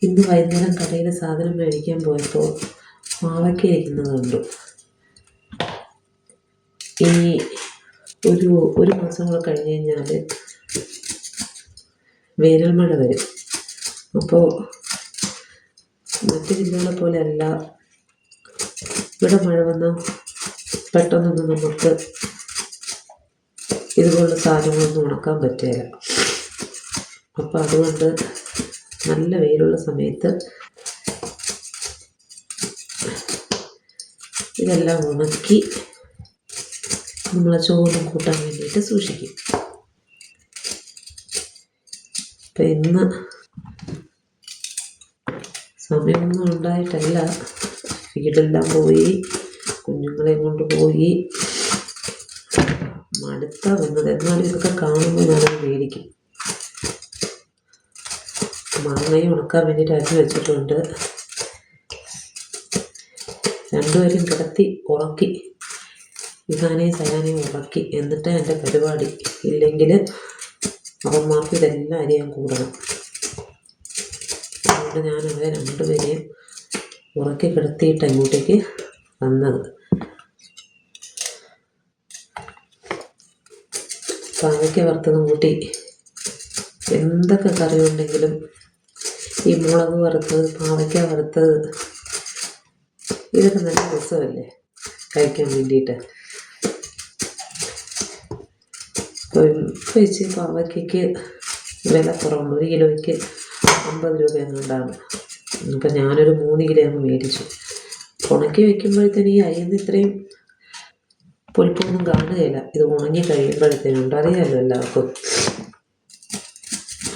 ഇന്ന് വൈകുന്നേരം കടയിൽ സാധനം മേടിക്കാൻ പോയപ്പോൾ പാവയ്ക്ക ഇരിക്കുന്നത് കണ്ടു. ഈ ഒരു മാസം കൂടെ കഴിഞ്ഞ് കഴിഞ്ഞാൽ വേനൽ മഴ വരും. അപ്പോൾ മറ്റ് ജില്ലകളെ പോലെയല്ല, ഇവിടെ മഴ വന്നാൽ പെട്ടെന്നൊന്നും നമുക്ക് ഇതുപോലുള്ള സാധനങ്ങളൊന്നും ഉണക്കാൻ പറ്റില്ല. അപ്പോൾ അതുകൊണ്ട് നല്ല വെയിലുള്ള സമയത്ത് ഇതെല്ലാം ഉണക്കി നമ്മളെ ചോറും കൂട്ടാൻ വേണ്ടിയിട്ട് സൂക്ഷിക്കും. അപ്പം ഇന്ന് സമയമൊന്നും ഉണ്ടായിട്ടല്ല, വീടെല്ലാം പോയി, കുഞ്ഞുങ്ങളെയും കൊണ്ട് പോയി, മടുത്താ വന്നത്. എന്നാലും ഇതൊക്കെ കാണുമ്പോൾ ഞാനത് മേടിക്കും. മാങ്ങയും ഉണക്കാൻ വേണ്ടിയിട്ട് അരിഞ്ഞ് വെച്ചിട്ടുണ്ട്. രണ്ടുപേരും കിടത്തി ഉറക്കി, ഇഹാനെയും സയാനെയും ഉറക്കി. എന്നിട്ട് എൻ്റെ പരിപാടി. ഇല്ലെങ്കിൽ അവന്മാർക്ക് ഇതെല്ലാം അരിയാൻ കൂടണം. അതുകൊണ്ട് ഞാനവരെ രണ്ടുപേരെയും ഉറക്കി കിടത്തിയിട്ട് അങ്ങോട്ടേക്ക് വന്നത്. പാവയ്ക്ക വറുത്തതും കൂട്ടി എന്തൊക്കെ കറി ഉണ്ടെങ്കിലും ഈ മുളക് വറുത്തത്, പാവയ്ക്ക വറുത്തത്, ഇതൊക്കെ നല്ല രസമല്ലേ കഴിക്കാൻ വേണ്ടിയിട്ട്. ഇപ്പോൾ ഇച്ചിരി പാവയ്ക്കയ്ക്ക് വില കുറവുണ്ട്. 1 കിലോയ്ക്ക് 50 രൂപ എങ്ങാണ്ടാണ്. അപ്പം ഞാനൊരു 3 കിലോ അങ്ങ് മേടിച്ചു. ഉണക്കി വയ്ക്കുമ്പോഴത്തേന് ഈ അരിയുന്ന ഇത്രയും പൊലിപ്പൊന്നും കാണുകയില്ല. ഇത് ഉണങ്ങി കഴിയുമ്പോഴത്തേനുണ്ട്, അറിയാമല്ലോ എല്ലാവർക്കും.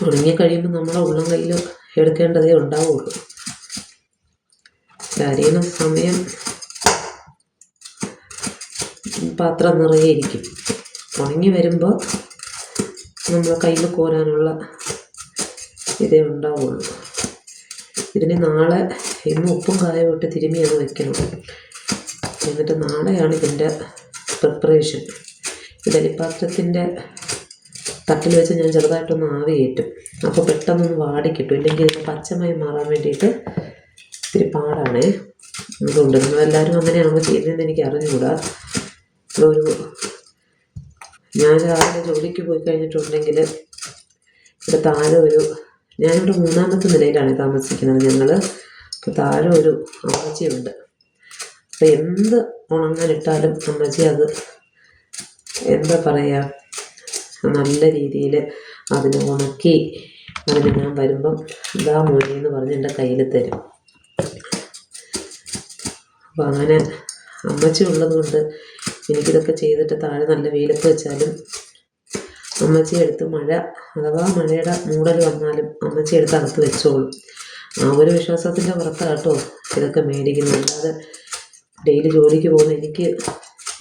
ഉണങ്ങി കഴിയുമ്പോൾ നമ്മളെ ഉള്ളം കയ്യിൽ എടുക്കേണ്ടതേ ഉണ്ടാവുള്ളൂ. അരിയണ സമയം പാത്രം നിറയെ ഇരിക്കും. ഉണങ്ങി വരുമ്പോൾ നമ്മൾ കയ്യിൽ കോരാനുള്ള ഇതേ ഉണ്ടാവുള്ളൂ. ഇതിന് നാളെ ഇന്ന് ഉപ്പും കായവും ഇട്ട് തിരുമ്മിയാണ് വെക്കണം. എന്നിട്ട് നാളെയാണ് ഇതിൻ്റെ പ്രിപ്പറേഷൻ. ഇഡലിപ്പാത്രത്തിൻ്റെ തട്ടിൽ വെച്ച് ഞാൻ ചെറുതായിട്ടൊന്ന് ആവി കയറ്റും. അപ്പോൾ പെട്ടെന്നൊന്ന് വാടി കിട്ടും. ഇല്ലെങ്കിൽ ഇതിൻ്റെ പച്ചമയം മാറാൻ വേണ്ടിയിട്ട് ഇത്തിരി പാടാണേ. അതുകൊണ്ട് നിങ്ങളെല്ലാവരും അങ്ങനെയാണോ ചെയ്യുന്നതെന്ന് എനിക്ക് അറിഞ്ഞുകൂടാ. ഞാൻ രാവിലെ ജോലിക്ക് പോയി കഴിഞ്ഞിട്ടുണ്ടെങ്കിൽ ഇവിടെ താഴെ ഞാനിവിടെ 3ാമത്തെ നിലയിലാണ് താമസിക്കുന്നത് ഞങ്ങൾ. അപ്പോൾ താഴെ ഒരു അമ്മച്ചിയുണ്ട്. അപ്പോൾ എന്ത് ഉണങ്ങാനിട്ടാലും അമ്മച്ചി അത് എന്താ പറയുക, നല്ല രീതിയിൽ അതിനെ ഉണക്കി അതിന് ഞാൻ വരുമ്പം ഇതാ മോനെ എന്ന് പറഞ്ഞ് എൻ്റെ കയ്യിൽ തരും. അപ്പോൾ അങ്ങനെ അമ്മച്ചി ഉള്ളത് കൊണ്ട് എനിക്കിതൊക്കെ ചെയ്തിട്ട് താഴെ നല്ല വെയിലത്ത് വെച്ചാലും അമ്മച്ചി എടുത്ത് അഥവാ മഴയുടെ മൂടൽ വന്നാലും അമ്മച്ചി എടുത്ത് അകത്ത് വെച്ചോളും. ആ ഒരു വിശ്വാസത്തിൻ്റെ പുറത്താട്ടോ ഇതൊക്കെ മേടിക്കുന്നത്. അല്ലാതെ ഡെയിലി ജോലിക്ക് പോകുന്ന എനിക്ക്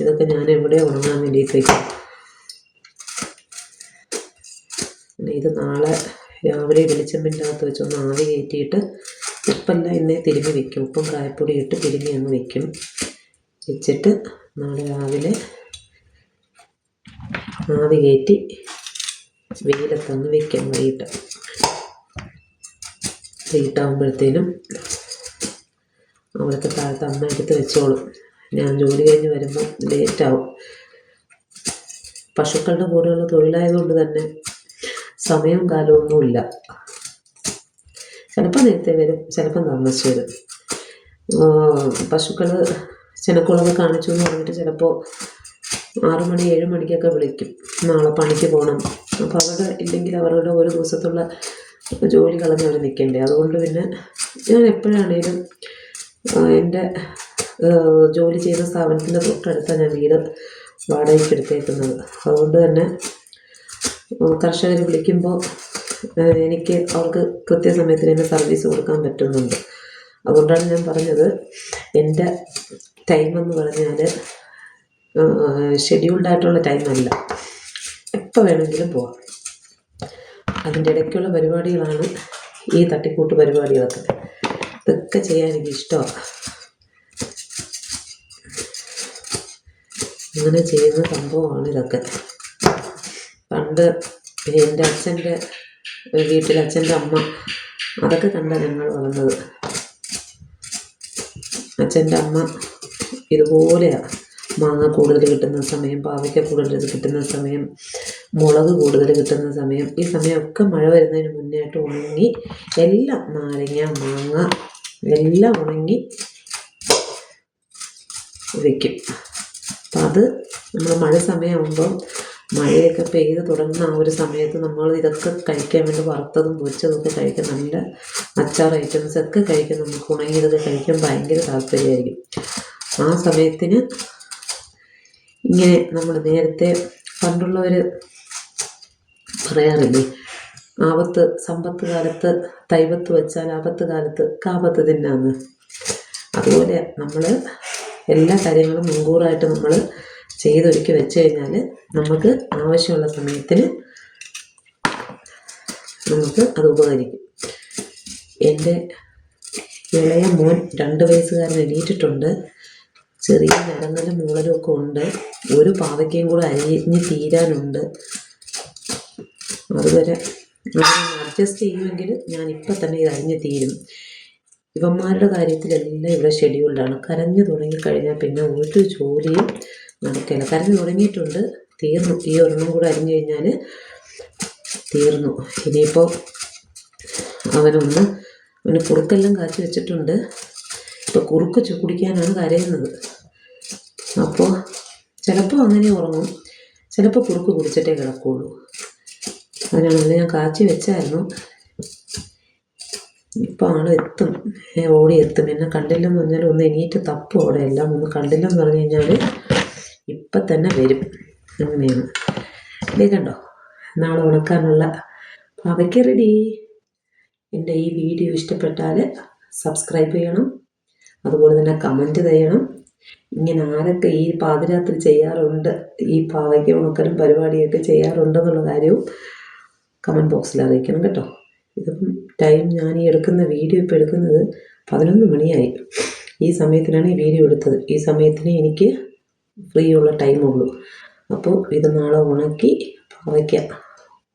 ഇതൊക്കെ ഞാൻ എവിടെ ഉണങ്ങാൻ വേണ്ടിയിട്ട് വയ്ക്കും. പിന്നെ ഇത് നാളെ രാവിലെ വെളിച്ചെണ്ണൻ്റെ അകത്ത് വെച്ചൊന്ന് ആവി കയറ്റിയിട്ട് ഉപ്പെല്ലാം ഇന്നേ തിരുമ്മി വയ്ക്കും. ഉപ്പും കായപ്പൊടി ഇട്ട് തിരുമ്മി ഒന്ന് വയ്ക്കും. വെച്ചിട്ട് നാളെ രാവിലെ ആവി കയറ്റി വെയിലത്തൊന്ന് വയ്ക്കാം. വൈകിട്ടാകുമ്പോഴത്തേനും അവിടുത്തെ താഴത്തെ അമ്മ എടുത്ത് വെച്ചോളും. ഞാൻ ജോലി കഴിഞ്ഞ് വരുമ്പോൾ ലേറ്റാവും. പശുക്കളുടെ കൂടെയുള്ള തൊഴിലായതുകൊണ്ട് തന്നെ സമയവും കാലമൊന്നുമില്ല. ചിലപ്പോൾ നേരത്തെ വരും, ചിലപ്പം താമസിച്ച് വരും. പശുക്കൾ ചെനക്കുളവ് കാണിച്ചു എന്ന് പറഞ്ഞിട്ട് ചിലപ്പോൾ 6 മണി 7 മണിക്കൊക്കെ വിളിക്കും, നാളെ പണിക്ക് പോകണം. അപ്പോൾ അവരുടെ ഇല്ലെങ്കിൽ അവരുടെ ഒരു ദിവസത്തുള്ള ജോലി കളഞ്ഞ് അവർ നിൽക്കണ്ടേ. അതുകൊണ്ട് പിന്നെ ഞാൻ എപ്പോഴാണേലും എൻ്റെ ജോലി ചെയ്യുന്ന സ്ഥാപനത്തിൻ്റെ തൊട്ടടുത്താണ് ഞാൻ വീട് വാടകയ്ക്ക് എടുത്തേക്കുന്നത്. അതുകൊണ്ട് തന്നെ കർഷകർ വിളിക്കുമ്പോൾ എനിക്ക് അവർക്ക് കൃത്യസമയത്തിന് തന്നെ സർവീസ് കൊടുക്കാൻ പറ്റുന്നുണ്ട്. അതുകൊണ്ടാണ് ഞാൻ പറഞ്ഞത്, എൻ്റെ ടൈമെന്ന് പറഞ്ഞാൽ ഷെഡ്യൂൾഡായിട്ടുള്ള ടൈമല്ല, എപ്പോൾ വേണമെങ്കിലും പോവാം. അതിൻ്റെ ഇടയ്ക്കുള്ള പരിപാടികളാണ് ഈ തട്ടിക്കൂട്ട് പരിപാടികളൊക്കെ. ഇതൊക്കെ ചെയ്യാൻ എനിക്കിഷ്ടമാണ്. അങ്ങനെ ചെയ്യുന്ന സംഭവമാണ് ഇതൊക്കെ. പണ്ട് എൻ്റെ അച്ഛൻ്റെ വീട്ടിൽ അച്ഛൻ്റെ അമ്മ അതൊക്കെ കണ്ടാണ് ഞങ്ങൾ വളർന്നത്. അച്ഛൻ്റെ അമ്മ ഇതുപോലെയാണ്. മാങ്ങ കൂടുതൽ കിട്ടുന്ന സമയം, പാവയ്ക്ക കൂടുതൽ കിട്ടുന്ന സമയം, മുളക് കൂടുതൽ കിട്ടുന്ന സമയം, ഈ സമയമൊക്കെ മഴ വരുന്നതിന് മുന്നേയായിട്ട് ഉണങ്ങി എല്ലാം, നാരങ്ങ, മാങ്ങ എല്ലാം ഉണങ്ങി വയ്ക്കും. അപ്പം അത് നമ്മൾ മഴ സമയമാകുമ്പം മഴയൊക്കെ പെയ്ത് തുടങ്ങുന്ന ആ ഒരു സമയത്ത് നമ്മൾ ഇതൊക്കെ കഴിക്കാൻ വേണ്ടി വറുത്തതും പൊരിച്ചതൊക്കെ കഴിക്കാൻ, നല്ല അച്ചാർ ഐറ്റംസൊക്കെ കഴിക്കാൻ, നമുക്ക് ഉണങ്ങിയതൊക്കെ കഴിക്കാൻ ഭയങ്കര താല്പര്യമായിരിക്കും. ആ സമയത്തിന് ഇങ്ങനെ നമ്മൾ നേരത്തെ പണ്ടുള്ളവർ പറയാറില്ലേ, ആപത്ത് സമ്പത്ത് കാലത്ത് തൈപത്ത് വെച്ചാൽ ആപത്ത് കാലത്ത് കാപത്ത് തിന്നാന്ന്. അതുപോലെ നമ്മൾ എല്ലാ കാര്യങ്ങളും മുൻകൂറായിട്ട് നമ്മൾ ചെയ്തൊരുക്കി വെച്ച് കഴിഞ്ഞാൽ നമുക്ക് ആവശ്യമുള്ള സമയത്തിന് നമുക്ക് അത് ഉപകരിക്കും. എൻ്റെ ഇളയ മോൻ 2 വയസ്സുകാരൻ എണീറ്റിട്ടുണ്ട്. ചെറിയ നരങ്ങലും മൂളലും ഒക്കെ ഉണ്ട്. ഒരു പാവയ്ക്കയും കൂടെ അരിഞ്ഞ് തീരാനുണ്ട്. അതുവരെ അഡ്ജസ്റ്റ് ചെയ്യുമെങ്കിൽ ഞാൻ ഇപ്പം തന്നെ ഇത് അരിഞ്ഞ് തീരും. ഇവന്മാരുടെ കാര്യത്തിലെല്ലാം ഇവിടെ ഷെഡ്യൂൾഡാണ്. കരഞ്ഞു തുടങ്ങിക്കഴിഞ്ഞാൽ പിന്നെ ഒരു ജോലിയും നടക്കില്ല. കരഞ്ഞു തുടങ്ങിയിട്ടുണ്ട്, തീർന്നു. ഈ ഒരെണ്ണം കൂടെ അരിഞ്ഞു കഴിഞ്ഞാൽ തീർന്നു. ഇനിയിപ്പോൾ അവന് കുറുക്കെല്ലാം കാച്ചി വെച്ചിട്ടുണ്ട്. ഇപ്പോൾ കുറുക്ക് കുടിക്കാനാണ് കരയുന്നത്. അപ്പോൾ ചിലപ്പോൾ അങ്ങനെ ഉറങ്ങും, ചിലപ്പോൾ കുറുക്ക് കുടിച്ചിട്ടേ കിടക്കുകയുള്ളൂ. അതിനാണല്ലോ ഞാൻ കാച്ചി വെച്ചായിരുന്നു. ഇപ്പോൾ എത്തും, ഓടി എത്തും. എന്നെ കണ്ടില്ലെന്ന് പറഞ്ഞാൽ ഒന്ന് എണീറ്റ് തപ്പും. അവിടെ എല്ലാം ഒന്ന് കണ്ടില്ലെന്ന് പറഞ്ഞു കഴിഞ്ഞാൽ ഇപ്പം തന്നെ വരും. അങ്ങനെയാണ്. ഇതേ കണ്ടോ, നാളെ ഉണക്കാനുള്ള പാവയ്ക്ക റെഡി. എൻ്റെ ഈ വീഡിയോ ഇഷ്ടപ്പെട്ടാൽ സബ്സ്ക്രൈബ് ചെയ്യണം, അതുപോലെ തന്നെ കമൻറ്റ് ചെയ്യണം. ഇങ്ങനെ ആരൊക്കെ ഈ പാതിരാത്രി ചെയ്യാറുണ്ട്, ഈ പാവയ്ക്ക ഉണക്കലും പരിപാടിയൊക്കെ ചെയ്യാറുണ്ടെന്നുള്ള കാര്യവും കമൻറ്റ് ബോക്സിൽ അറിയിക്കണം കേട്ടോ. ഇതിപ്പം ടൈം, ഞാൻ ഈ എടുക്കുന്ന വീഡിയോ ഇപ്പോൾ എടുക്കുന്നത് 11 മണിയായി. ഈ സമയത്തിനാണ് ഈ വീഡിയോ എടുത്തത്. ഈ സമയത്തിന് എനിക്ക് ഫ്രീ ഉള്ള ടൈമുള്ളൂ. അപ്പോൾ ഇത് നാളെ ഉണക്കി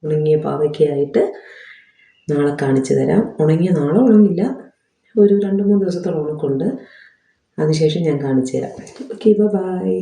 ഉണങ്ങിയ പാവയ്ക്കയായിട്ട് നാളെ കാണിച്ചു തരാം. ഉണങ്ങിയ നാളെ ഉണങ്ങില്ല, ഒരു 2-3 ദിവസത്തോളം ഉണക്കുണ്ട്. അതിനുശേഷം ഞാൻ കാണിച്ചു തരാം. Okay, by.